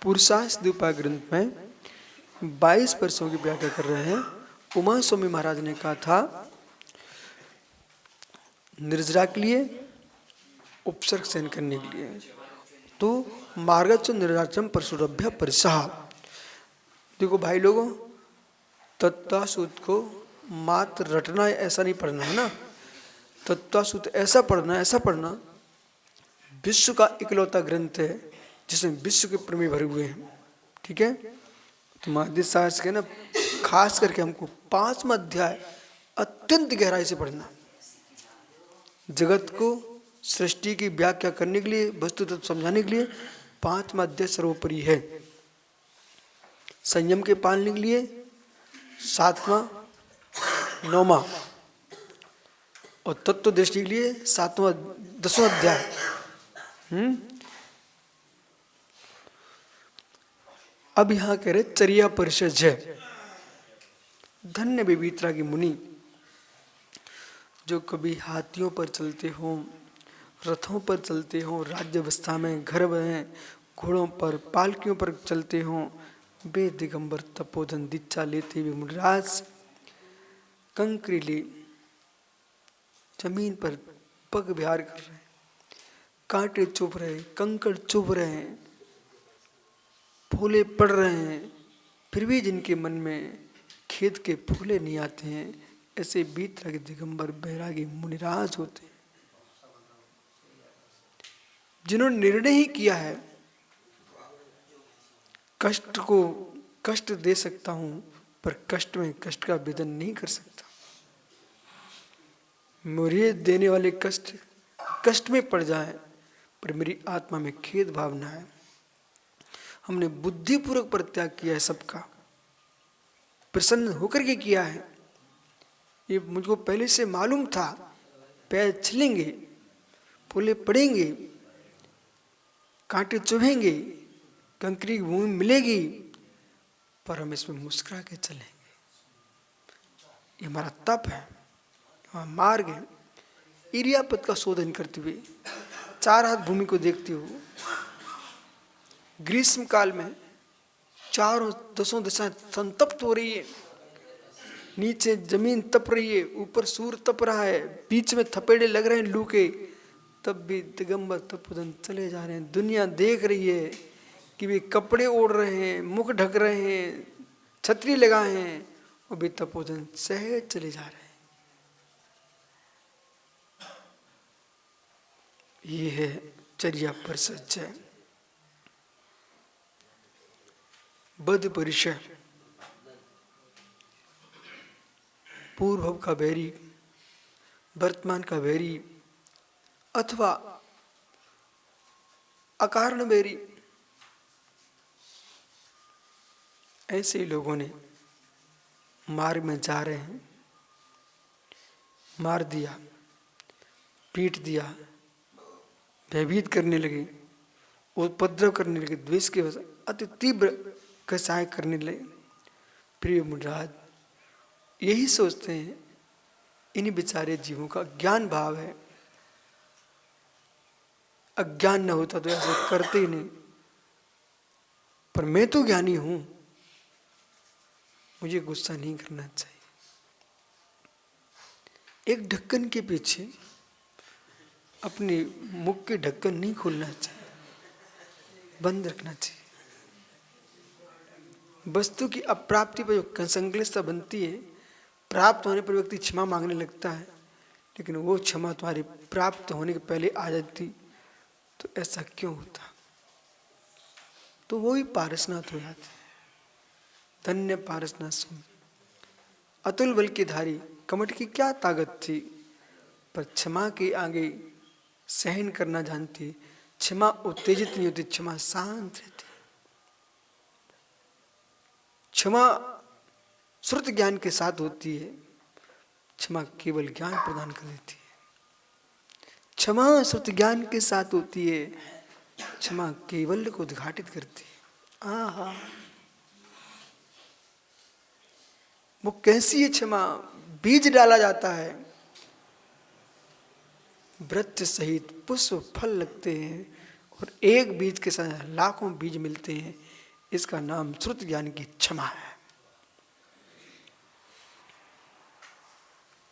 पुरुषार्थ उपाय ग्रंथ में 22 वर्षों की व्याख्या कर रहे हैं। उमा स्वामी महाराज ने कहा था निर्जरा के लिए, उपसर्ग सहन करने के लिए। तो मार्गच निर्राचम परशुरभ्य परिसहा। देखो भाई लोगों, तत्वासूत को मात्र रटना ऐसा नहीं पढ़ना है ना। तत्वासूत ऐसा पढ़ना विश्व का इकलौता ग्रंथ है जिसमें विश्व के प्रमेय भरे हुए हैं। ठीक है, तो महादेव शास्त्र के ना खास करके हमको 5वां अध्याय अत्यंत गहराई से पढ़ना। जगत को सृष्टि की व्याख्या करने के लिए, वस्तु तत्व समझाने के लिए 5वां अध्याय सर्वोपरि है। संयम के पालने के लिए 7वां 9वां और तत्व दृष्टि के लिए 7वां 10वां अध्याय। अब यहां कह रहे चर्या परिषद है। धन्य बेबीतरा की मुनि जो कभी हाथियों पर चलते हो, रथों पर चलते हो, राज्यावस्था में घर में घोड़ों पर पालकियों पर चलते हो, बे दिगंबर तपोधन दीक्षा लेते हुए मुनिराज कंकरीली जमीन पर पग विहार कर रहे हैं, कांटे चुभ रहे, कंकड़ चुभ रहे हैं, फूले पड़ रहे हैं, फिर भी जिनके मन में खेत के फूले नहीं आते हैं, ऐसे बीतरा के दिगंबर बैरागी मुनिराज होते हैं। जिन्होंने निर्णय ही किया है कष्ट को कष्ट दे सकता हूं, पर कष्ट में कष्ट का वेदन नहीं कर सकता। मुझे देने वाले कष्ट कष्ट में पड़ जाए, पर मेरी आत्मा में खेद भावना है। हमने बुद्धिपूर्वक परित्याग किया है, सबका प्रसन्न होकर के किया है। ये मुझको पहले से मालूम था, पैर छिलेंगे, फूले पड़ेंगे, कांटे चुभेंगे, कंकरी की भूमि मिलेगी, पर हम इसमें मुस्कुरा के चलेंगे। ये हमारा तप है, हमारा मार्ग है। इरियापत का शोधन करते हुए 4 हाथ भूमि को देखते हो, ग्रीष्म काल में चारों 10 दिशाएं संतप्त हो रही है, नीचे जमीन तप रही है, ऊपर सूर्य तप रहा है, बीच में थपेड़े लग रहे हैं लू के, तब भी दिगंबर तपोधन चले जा रहे हैं। दुनिया देख रही है कि वे कपड़े ओढ़ रहे हैं, मुख ढक रहे हैं, छतरी लगाए हैं, और वे तपोधन सहज चले जा रहे हैं। ये है चर्या परिषद। बद परिचय, पूर्व का बैरी, वर्तमान का बैरी अथवा अकारण बैरी, ऐसे ही लोगों ने मार्ग में जा रहे हैं, मार दिया, पीट दिया, भयभीत करने लगे, उपद्रव करने लगे, द्वेष के वश अति तीव्र कसाय करने लगे। प्रिय मुनिराज यही सोचते हैं इन बेचारे जीवों का ज्ञान भाव है, अज्ञान न होता तो ऐसे करते ही नहीं, पर मैं तो ज्ञानी हूं, मुझे गुस्सा नहीं करना चाहिए। एक ढक्कन के पीछे अपने मुख के ढक्कन नहीं खोलना चाहिए, बंद रखना चाहिए। वस्तु की अप्राप्ति पर जो संक्लिष्टता बनती है, प्राप्त होने पर व्यक्ति क्षमा मांगने लगता है, लेकिन वो क्षमा तुम्हारी प्राप्त होने के पहले आ जाती तो ऐसा क्यों होता? तो वो ही पारसनाथ हो जाते हैं। धन्य पारसनाथ स्वामी, अतुल बल के धारी, कमठ की क्या ताकत थी, पर क्षमा के आगे सहन करना जानती। क्षमा उत्तेजित नहीं होती, क्षमा शांत रहती। क्षमा श्रुत ज्ञान के साथ होती है, क्षमा केवल ज्ञान प्रदान कर देती है। क्षमा श्रुत ज्ञान के साथ होती है, क्षमा केवल को उद्घाटित करती है। आहा, वो कैसी है क्षमा? बीज डाला जाता है, वृक्ष सहित पुष्प फल लगते हैं, और एक बीज के साथ लाखों बीज मिलते हैं। इसका नाम श्रुत ज्ञान की क्षमा है।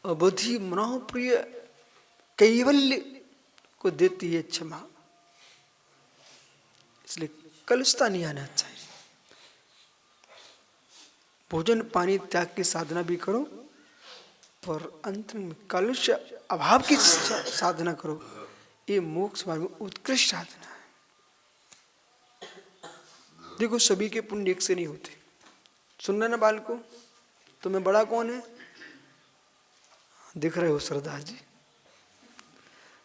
अवधि मनोप्रिय कैवल्य को देती है क्षमा, इसलिए कलुषता नहीं आना चाहिए। भोजन पानी त्याग की साधना भी करो, पर अंत में कलुष अभाव की साधना करो। ये मोक्ष मार्ग में उत्कृष्ट साधना है। देखो सभी के पुण्य एक से नहीं होते। सुन रहे ना बालको, तुम्हें बड़ा कौन है? दिख रहे हो सरदार जी।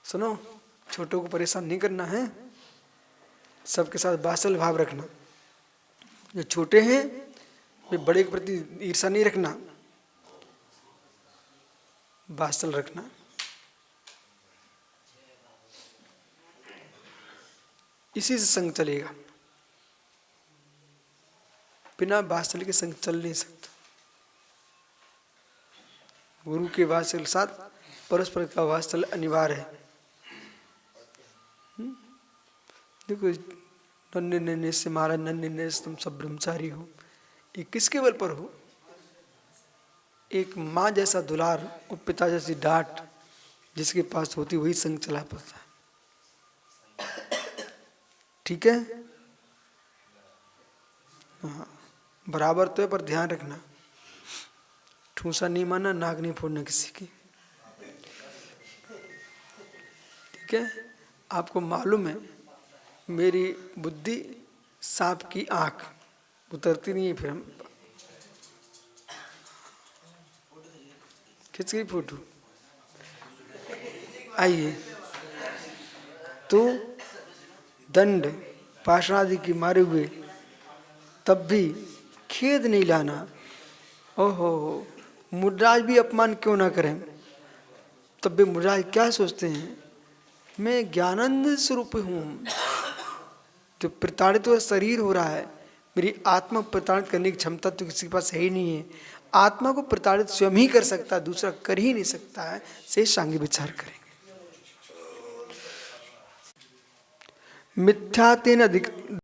सुनो, छोटों को परेशान नहीं करना है, सबके साथ बासल भाव रखना। जो छोटे हैं वे बड़े के प्रति ईर्षा नहीं रखना, बासल रखना। इसी से संग चलेगा, बिना बासल के संग चल नहीं सकता। गुरु के वात्सल्य साथ परस्पर का वात्सल्य अनिवार्य है। देखो नन्हे नन्हे से मारा, नन्हे नन्हे से तुम सब ब्रह्मचारी हो, ये किसके बल पर हो? एक माँ जैसा दुलार और पिता जैसी डांट जिसके पास होती वही संग चला पाता है। ठीक है? हाँ, बराबर तो है, पर ध्यान रखना, ठूसा नहीं मारना, नाक नहीं फोड़ना किसी की। ठीक है? आपको मालूम है मेरी बुद्धि सांप की आंख उतरती नहीं है, फिर हम खिंच गई फोटो। आइए, तो दंड पाषाणादि की मारे हुए तब भी खेद नहीं लाना। ओहो, मुद्राज भी अपमान क्यों ना करें, तब भी मुद्राज क्या सोचते हैं, मैं ज्ञानानंद स्वरूप हूँ। तो प्रताड़ित हुआ शरीर हो रहा है, मेरी आत्मा प्रताड़ित करने की क्षमता तो किसी के पास है ही नहीं है। आत्मा को प्रताड़ित स्वयं ही कर सकता है, दूसरा कर ही नहीं सकता है। से सांगी विचार करेंगे। मिथ्या तेन अधिक